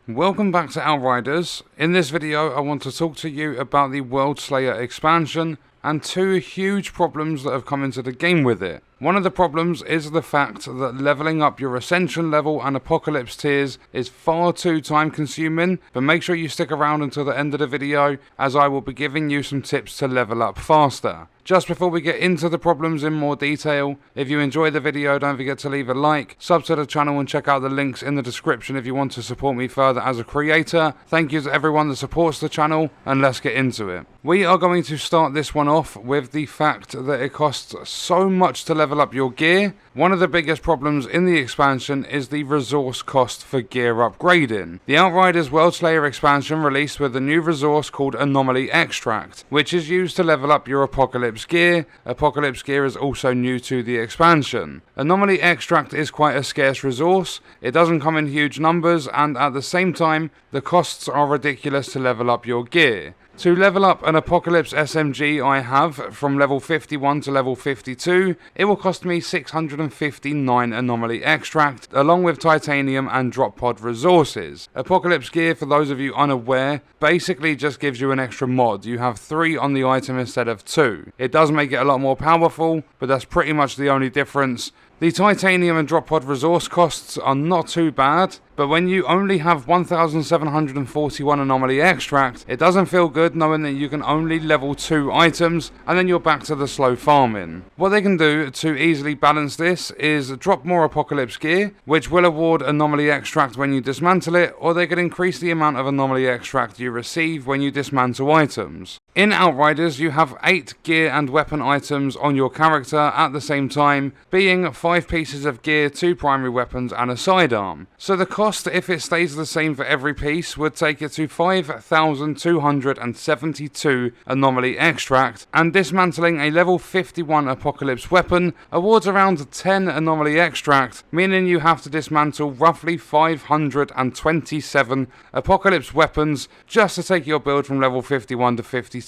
Welcome back to Outriders. In this video I want to talk to you about the Worldslayer expansion and two huge problems that have come into the game with it. One of the problems is the fact that leveling up your Ascension level and Apocalypse tiers is far too time consuming, but make sure you stick around until the end of the video as I will be giving you some tips to level up faster. Just before we get into the problems in more detail, if you enjoyed the video don't forget to leave a like, sub to the channel and check out the links in the description if you want to support me further as a creator. Thank you to everyone that supports the channel and let's get into it. We are going to start this one off with the fact that it costs so much to level up your gear. One of the biggest problems in the expansion is the resource cost for gear upgrading. The Outriders Worldslayer expansion released with a new resource called Anomaly Extract, which is used to level up your Apocalypse gear. Apocalypse gear is also new to the expansion. Anomaly Extract is quite a scarce resource, it doesn't come in huge numbers, and at the same time the costs are ridiculous to level up your gear. To level up an Apocalypse SMG I have from level 51 to level 52, it will cost me 659 Anomaly Extract, along with Titanium and Drop Pod resources. Apocalypse gear, for those of you unaware, basically just gives you an extra mod. You have 3 on the item instead of 2. It does make it a lot more powerful, but that's pretty much the only difference. The Titanium and Drop Pod resource costs are not too bad, but when you only have 1741 Anomaly Extract, it doesn't feel good knowing that you can only level 2 items and then you're back to the slow farming. What they can do to easily balance this is drop more Apocalypse gear, which will award Anomaly Extract when you dismantle it, or they can increase the amount of Anomaly Extract you receive when you dismantle items. In Outriders, you have 8 gear and weapon items on your character at the same time, being 5 pieces of gear, 2 primary weapons and a sidearm. So the cost, if it stays the same for every piece, would take it to 5,272 Anomaly Extract, and dismantling a level 51 Apocalypse weapon awards around 10 Anomaly Extract, meaning you have to dismantle roughly 527 Apocalypse weapons just to take your build from level 51 to 52.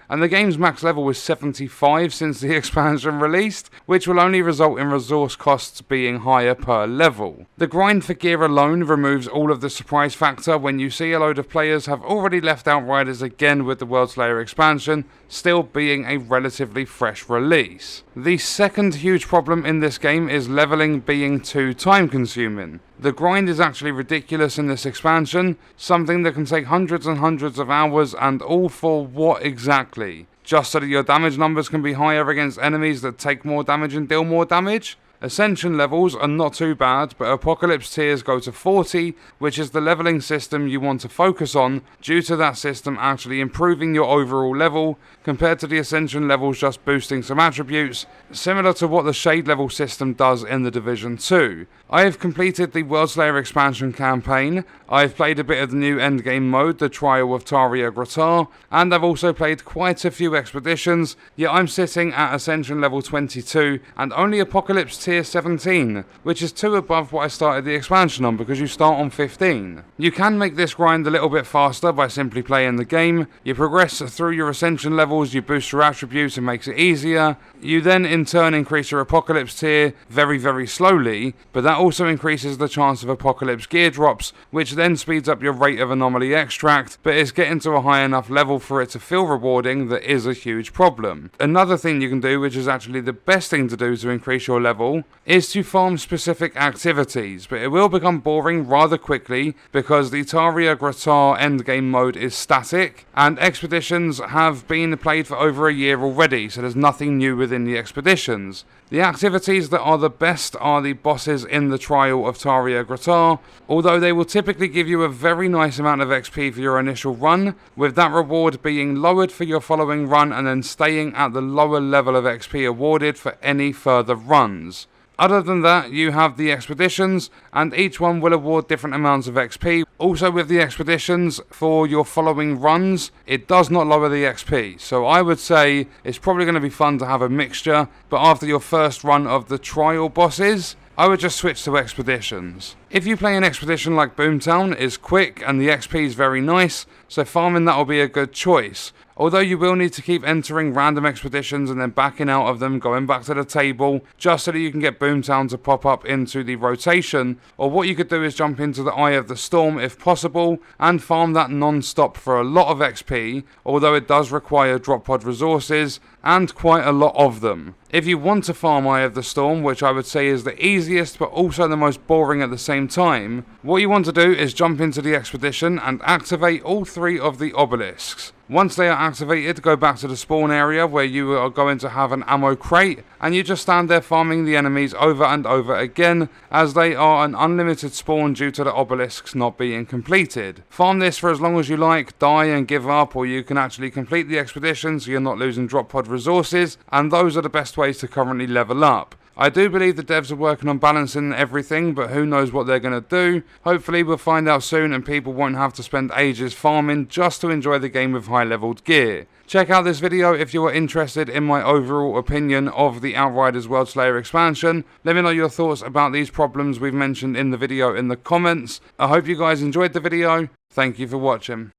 And the game's max level was 75 since the expansion released, which will only result in resource costs being higher per level. The grind for gear alone removes all of the surprise factor when you see a load of players have already left Outriders again with the Worldslayer expansion, still being a relatively fresh release. The second huge problem in this game is leveling being too time consuming. The grind is actually ridiculous in this expansion, something that can take hundreds and hundreds of hours, and all for what exactly? Just so that your damage numbers can be higher against enemies that take more damage and deal more damage? Ascension levels are not too bad, but Apocalypse tiers go to 40, which is the leveling system you want to focus on, due to that system actually improving your overall level, compared to the Ascension levels just boosting some attributes, similar to what the Shade level system does in the Division 2. I have completed the Worldslayer expansion campaign, I have played a bit of the new endgame mode, the Trial of Taria Gratar, and I've also played quite a few expeditions, yet I'm sitting at Ascension level 22, and only Apocalypse tier 17, which is 2 above what I started the expansion on because you start on 15. You can make this grind a little bit faster by simply playing the game. You progress through your Ascension levels, you boost your attributes and makes it easier. You then in turn increase your Apocalypse tier very slowly, but that also increases the chance of Apocalypse gear drops, which then speeds up your rate of Anomaly Extract, but it's getting to a high enough level for it to feel rewarding that is a huge problem. Another thing you can do, which is actually the best thing to do to increase your level, is to farm specific activities, but it will become boring rather quickly because the Taria Gratar endgame mode is static, and expeditions have been played for over a year already, so there's nothing new within the expeditions. The activities that are the best are the bosses in the Trial of Taria Gratar, although they will typically give you a very nice amount of XP for your initial run, with that reward being lowered for your following run and then staying at the lower level of XP awarded for any further runs. Other than that, you have the expeditions, and each one will award different amounts of XP. Also with the expeditions, for your following runs, it does not lower the XP. So I would say it's probably going to be fun to have a mixture, but after your first run of the trial bosses, I would just switch to expeditions. If you play an expedition like Boomtown, it's quick and the XP is very nice, so farming that will be a good choice. Although you will need to keep entering random expeditions and then backing out of them, going back to the table, just so that you can get Boomtown to pop up into the rotation. Or what you could do is jump into the Eye of the Storm if possible, and farm that non-stop for a lot of XP, although it does require drop pod resources, and quite a lot of them. If you want to farm Eye of the Storm, which I would say is the easiest but also the most boring at the same time, what you want to do is jump into the expedition and activate all 3 of the obelisks. Once they are activated, go back to the spawn area where you are going to have an ammo crate, and you just stand there farming the enemies over and over again, as they are an unlimited spawn due to the obelisks not being completed. Farm this for as long as you like, die and give up, or you can actually complete the expedition so you're not losing drop pod resources, and those are the best ways to currently level up. I do believe the devs are working on balancing everything, but who knows what they're going to do. Hopefully we'll find out soon and people won't have to spend ages farming just to enjoy the game with high leveled gear. Check out this video if you are interested in my overall opinion of the Outriders Worldslayer expansion. Let me know your thoughts about these problems we've mentioned in the video in the comments. I hope you guys enjoyed the video. Thank you for watching.